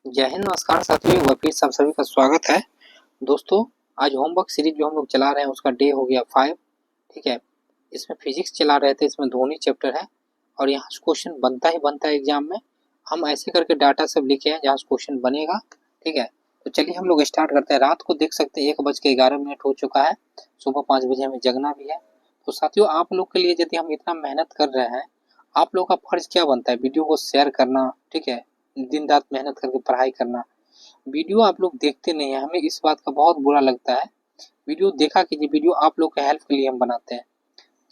जय हिंद, नमस्कार साथियों, एक बार फिर से आप सभी का स्वागत है। दोस्तों, आज होमवर्क सीरीज जो हम लोग चला रहे हैं उसका डे हो गया 5। ठीक है, इसमें फिजिक्स चला रहे थे, इसमें धोनी चैप्टर है और यहाँ से क्वेश्चन बनता है एग्जाम में। हम ऐसे करके डाटा सब लिखे हैं जहाँ से क्वेश्चन बनेगा। ठीक है, तो चलिए हम लोग स्टार्ट करते हैं। रात को देख सकते हैं 1:11 हो चुका है, सुबह 5 बजे हमें जगना भी है। तो साथियों, आप लोग के लिए यदि हम इतना मेहनत कर रहे हैं, आप लोग का फर्ज क्या बनता है? वीडियो को शेयर करना। ठीक है, दिन रात मेहनत करके पढ़ाई करना। वीडियो आप लोग देखते नहीं है, हमें इस बात का बहुत बुरा लगता है। वीडियो देखा कीजिए, वीडियो आप लोग के हेल्प के लिए हम बनाते हैं।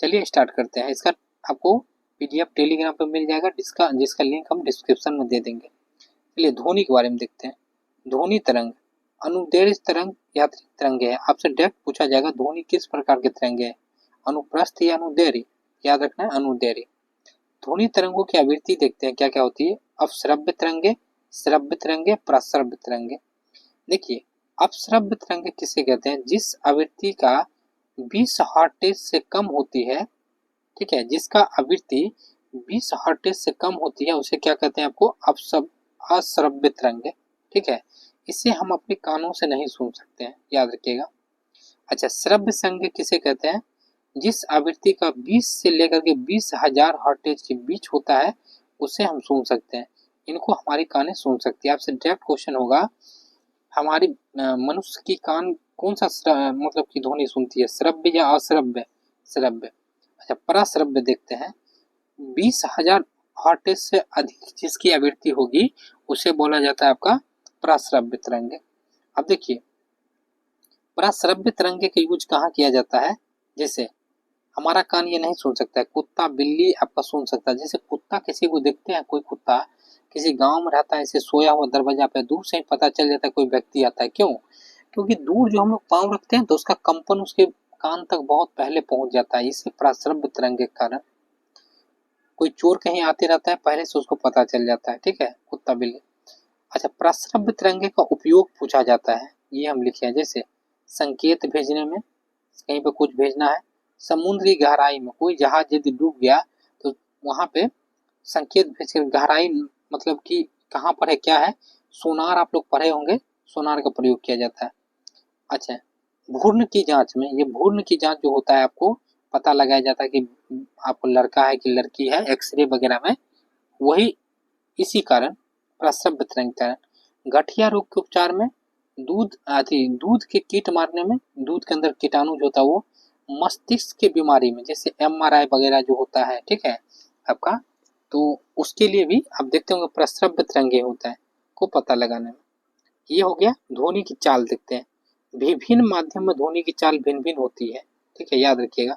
चलिए स्टार्ट करते हैं। इसका आपको पीडीएफ टेलीग्राम पर मिल जाएगा, जिसका लिंक हम डिस्क्रिप्शन में दे देंगे। चलिए ध्वनि के बारे में देखते हैं। ध्वनि तरंग अनुदैर्घ्य तरंग, यात्रिक तरंगे है। आपसे डायरेक्ट पूछा जाएगा ध्वनि किस प्रकार के तरंगे है, अनुप्रस्थ या अनुदैर्घ्य? याद रखना है अनुदैर्घ्य। ध्वनि तरंगों की आवृत्ति देखते हैं क्या क्या होती है। अपश्रव्य तरंगे, श्रव्य तरंगे, प्रश्रव्य तरंगे। देखिए, अपश्रव्य तरंगे किसे कहते हैं? जिस आवृत्ति का 20 हर्ट्ज से कम होती है। ठीक है, जिसका आवृत्ति 20 हर्ट्ज से कम होती है उसे क्या कहते हैं? आपको अश्रव्य तरंगे। ठीक है, इसे हम अपने कानों से नहीं सुन सकते हैं, याद रखिएगा। अच्छा, श्रव्य संज्ञ किसे कहते हैं? जिस आवृत्ति का 20 से लेकर के 20,000 हर्ट्ज के बीच होता है उसे हम सुन सकते हैं। इनको हमारी कानें सुन सकती है। आपसे डायरेक्ट क्वेश्चन होगा, हमारी मनुष्य की कान कौन सा मतलब की ध्वनि सुनती है, श्रव्य या अश्रव्य? श्रव्य। अच्छा, पराश्रव्य देखते हैं। 20,000 हर्ट्ज से अधिक जिसकी आवृत्ति होगी उसे बोला जाता है आपका पराश्रव्य तरंगे। अब देखिए, पराश्रव्य तरंगे का यूज कहाँ किया जाता है? जैसे हमारा कान ये नहीं सुन सकता है, कुत्ता बिल्ली आपका सुन सकता है। जैसे कुत्ता, किसी को देखते हैं, कोई कुत्ता किसी गांव में रहता है, ऐसे सोया हुआ दरवाजा पे, दूर से ही पता चल जाता है कोई व्यक्ति आता है। क्यों? क्योंकि दूर जो हम लोग पाँव रखते हैं तो उसका कंपन उसके कान तक बहुत पहले पहुंच जाता है। इसे पराश्रव्य तरंगे के कारण कोई चोर कहीं आते रहता है, पहले से उसको पता चल जाता है। ठीक है, कुत्ता बिल्ली। अच्छा, पराश्रव्य तरंगे का उपयोग पूछा जाता है, ये हम लिखे हैं। जैसे संकेत भेजने में, कहीं पे कुछ भेजना है। समुद्री गहराई में कोई जहाज यदि डूब गया तो वहां पे संकेत भेजकर गहराई मतलब कि कहाँ पर है, क्या है, सोनार आप लोग पढ़े होंगे, सोनार का प्रयोग किया जाता है। अच्छा, भ्रूण की जांच में, ये भ्रूण की जांच जो होता है आपको पता लगाया जाता है कि आपको लड़का है कि लड़की है, एक्सरे वगैरह में, वही इसी कारण प्रसव तरंग कारण। गठिया रोग के उपचार में, दूध के कीट मारने में, दूध के अंदर कीटाणु जो होता है वो, मस्तिष्क की बीमारी में जैसे एमआरआई वगैरह जो होता है, ठीक है आपका, तो उसके लिए भी आप देखते होंगे प्रस्रव्य तरंगे होता है को पता लगाने में। ये हो गया। ध्वनि की चाल देखते हैं। विभिन्न माध्यम में ध्वनि की चाल भिन्न भिन्न होती है। ठीक है, याद रखिएगा।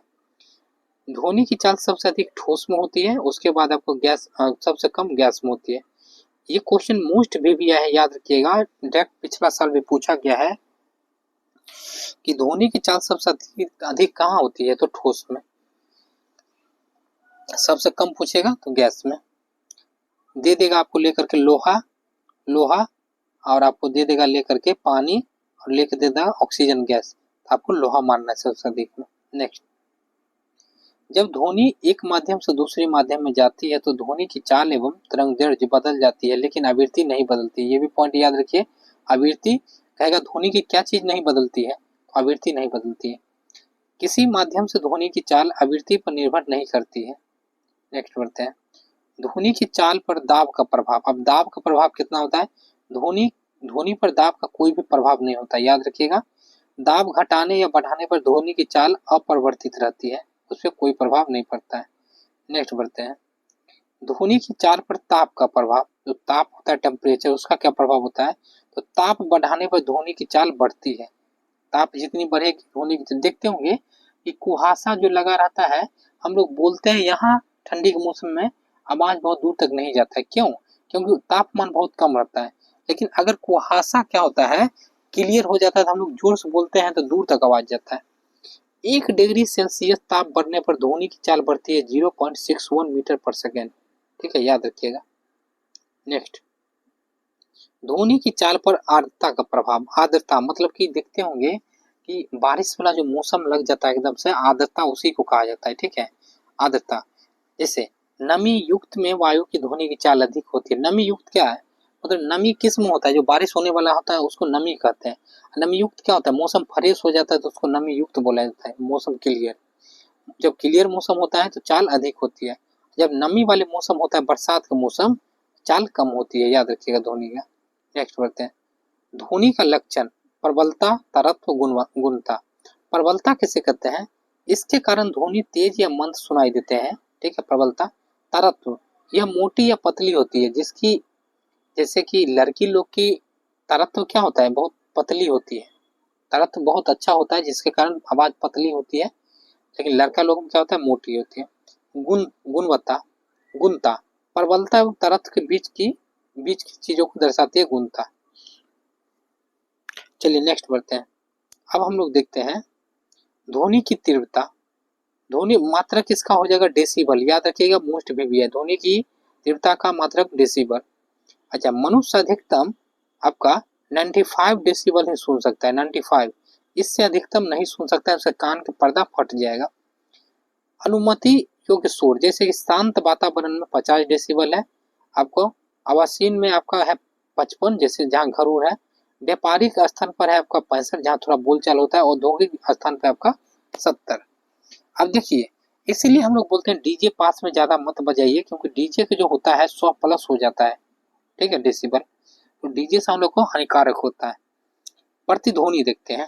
ध्वनि की चाल सबसे अधिक ठोस में होती है, उसके बाद आपको गैस, सबसे कम गैस में होती है। ये क्वेश्चन मोस्ट भी है, याद रखिएगा। डायरेक्ट पिछला साल भी पूछा गया है कि ध्वनि की चाल सबसे अधिक कहाँ होती है, तो ठोस में। सबसे कम पूछेगा तो गैस में। दे देगा आपको लेकर के लोहा और आपको दे देगा लेकर के पानी और लेकर दे देगा ऑक्सीजन गैस, तो आपको लोहा मानना है सबसे अधिक में। नेक्स्ट, जब ध्वनि एक माध्यम से दूसरे माध्यम में जाती है तो ध्वनि की चाल एवं तरंगदैर्घ्य बदल जाती है, लेकिन आवृत्ति नहीं बदलती। ये भी पॉइंट याद रखिए। आवृत्ति कहेगा ध्वनि की क्या चीज नहीं बदलती है, तो आवृत्ति नहीं बदलती है। किसी माध्यम से ध्वनि की चाल आवृत्ति पर निर्भर नहीं करती है। नेक्स्ट बढ़ते हैं। ध्वनि की चाल पर दाब का प्रभाव। अब दाब का प्रभाव कितना होता है? ध्वनि पर दाब का कोई भी प्रभाव नहीं होता, याद रखिएगा। दाब घटाने या बढ़ाने पर ध्वनि की चाल अपरिवर्तित रहती है, उस पर कोई प्रभाव नहीं पड़ता है। नेक्स्ट बढ़ते हैं। ध्वनि की चाल पर ताप का प्रभाव। जो ताप होता है, टेम्परेचर, उसका क्या प्रभाव होता है? तो ताप बढ़ाने पर ध्वनि की चाल बढ़ती है। ताप जितनी बढ़ेगी ध्वनि की, देखते होंगे कि कुहासा जो लगा रहता है, हम लोग बोलते हैं यहाँ ठंडी के मौसम में आवाज बहुत दूर तक नहीं जाता है। क्यों? क्योंकि तापमान बहुत कम रहता है। लेकिन अगर कुहासा क्या होता है, क्लियर हो जाता है, तो हम लोग जोर से बोलते हैं तो दूर तक आवाज जाता है। 1 डिग्री सेल्सियस ताप बढ़ने पर ध्वनि की चाल बढ़ती है 0.61 मीटर पर सेकेंड। ठीक है, याद रखिएगा। नेक्स्ट, ध्वनि की चाल पर आर्द्रता का प्रभाव। आर्द्रता मतलब कि देखते होंगे कि बारिश वाला जो मौसम लग जाता है एकदम से, आर्द्रता उसी को कहा जाता है। ठीक है, आर्द्रता। जैसे नमी युक्त में वायु की ध्वनि की चाल अधिक होती है। नमी युक्त क्या है? मतलब नमी किस्म होता है, जो बारिश होने वाला होता है उसको नमी कहते हैं। नमी युक्त क्या होता है, मौसम फ्रेश हो जाता है तो उसको नमी युक्त बोला जाता है। मौसम क्लियर, जब क्लियर मौसम होता है तो चाल अधिक होती है। जब नमी वाले मौसम होता है, बरसात का मौसम, चाल कम होती है। याद रखिएगा ध्वनि का। नेक्स्ट बढ़ते हैं। ध्वनि का लक्षण, प्रबलता, तरत्व, गुणता। प्रबलता किसे कहते हैं, इसके कारण ध्वनि तेज या मंद सुनाई देते हैं। ठीक है, प्रबलता। तरत्व, यह मोटी या पतली होती है, जिसकी जैसे कि लड़की लोग की तरत्व क्या होता है, बहुत पतली होती है। तरत्व बहुत अच्छा होता है जिसके कारण आवाज पतली होती है, लेकिन लड़का लोग में क्या होता है, मोटी होती है। गुणवत्ता, गुणता, प्रबलता एवं तरत्व के बीच की चीजों को दर्शाती है गुणता। चलिए नेक्स्ट बढ़ते हैं। अब हम लोग देखते हैं ध्वनि की तीव्रता। ध्वनि मात्रक किसका हो जाएगा, डेसिबल। याद रखिएगा, मोस्ट भी है। ध्वनि की तीव्रता का मात्रक डेसिबल। अच्छा, मनुष्य अधिकतम आपका 95 डेसिबल ही सुन सकता है, 95। इससे अधिकतम नहीं सुन सकता है, उसके कान का पर्दा फट जाएगा। अनुमति योग्य शोर, जैसे कि शांत वातावरण में 50 डेसिबल है आपको, आवासीन में आपका है 55, जैसे जहाँ घर उर है। व्यापारिक स्थान पर है आपका 65, जहाँ थोड़ा बोलचाल होता है। औद्योगिक स्थान पर आपका 70। अब देखिए, इसीलिए हम लोग बोलते हैं डीजे पास में ज्यादा मत बजाइए, क्योंकि डीजे का जो होता है 100 प्लस हो जाता है। ठीक है, डेसिबल, तो डीजे से हम लोग को हानिकारक होता है। प्रतिध्वनि देखते हैं।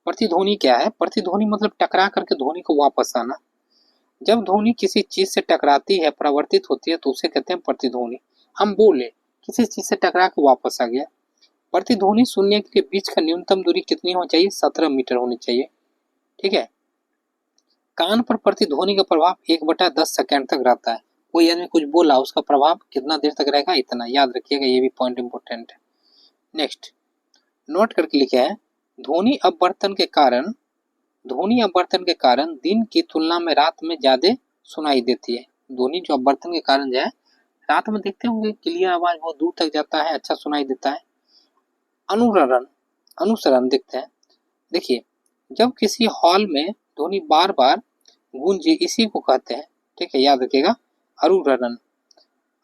प्रतिध्वनि क्या है, प्रतिध्वनि मतलब टकरा करके ध्वनि को वापस आना। जब ध्वनि किसी चीज से टकराती है, परावर्तित होती है, तो उसे कहते हैं प्रतिध्वनि। हम बोले किसी चीज से टकरा के वापस आ गया। प्रतिध्वनि सुनने के लिए बीच का न्यूनतम दूरी कितनी होनी चाहिए, 17 मीटर होनी चाहिए। ठीक है, कान पर प्रतिध्वनि का प्रभाव 1/10 सेकंड तक रहता है। कोई आदमी कुछ बोला, उसका प्रभाव कितना देर तक रहेगा, इतना। याद रखिएगा, ये भी पॉइंट इंपॉर्टेंट है। नेक्स्ट नोट करके लिखे हैं, ध्वनि अपवर्तन के कारण दिन की तुलना में रात में ज्यादा सुनाई देती है। ध्वनि जो अपवर्तन के कारण जो है, रात में देखते होंगे क्लियर आवाज बहुत दूर तक जाता है, अच्छा सुनाई देता है। अनुसरण देखते हैं। देखिए, जब किसी हॉल में ध्वनि बार बार गूंजे, इसी को कहते हैं। ठीक है, याद रखिएगा, अनुरणन।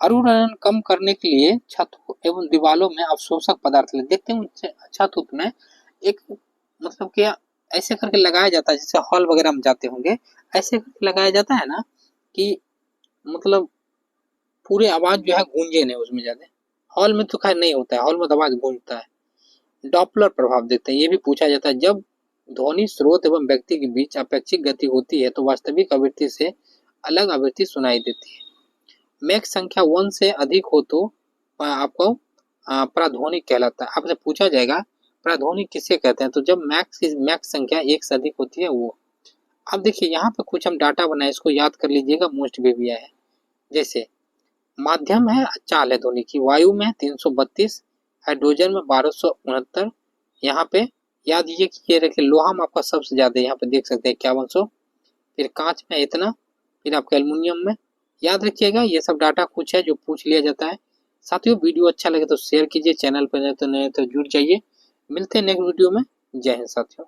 अनुरणन कम करने के लिए छतों एवं दीवालों में अवशोषक पदार्थ देखते हैं। छत में एक मतलब क्या ऐसे करके लगाया जाता है, जैसे हॉल वगैरह में जाते होंगे, ऐसे करके लगाया जाता है ना, कि मतलब पूरे आवाज जो है गूंजे नहीं उसमें ज्यादा। हॉल में तो खैर नहीं होता है, हॉल में तो आवाज गूंजता है। डॉपलर प्रभाव देखते हैं, ये भी पूछा जाता है। जब ध्वनि स्रोत एवं व्यक्ति के बीच अपेक्षित गति होती है, तो वास्तविक आवृत्ति से अलग आवृत्ति सुनाई देती है। मैक संख्या 1 से अधिक हो तो आपको प्राध्वनिक कहलाता है। आपसे पूछा जाएगा प्राध्वनिक किसे कहते हैं, तो जब मैक संख्या 1 से अधिक होती है वो। अब देखिए, यहाँ पे कुछ हम डाटा बनाए, इसको याद कर लीजिएगा, मोस्ट भी है। जैसे माध्यम है, चाल है ध्वनि की, वायु में 332, हाइड्रोजन में 1269। यहाँ पे याद ये कि ये रखिए, लोहा में आपका सबसे ज्यादा, यहाँ पे देख सकते हैं 5100। फिर कांच में इतना, फिर आपका एल्युमिनियम में। याद रखिएगा, ये सब डाटा कुछ है जो पूछ लिया जाता है। साथियों, वीडियो अच्छा लगे तो शेयर कीजिए, चैनल पर नए तो जुड़ जाइए। मिलते हैं नेक्स्ट वीडियो में। जय हिंद साथियों।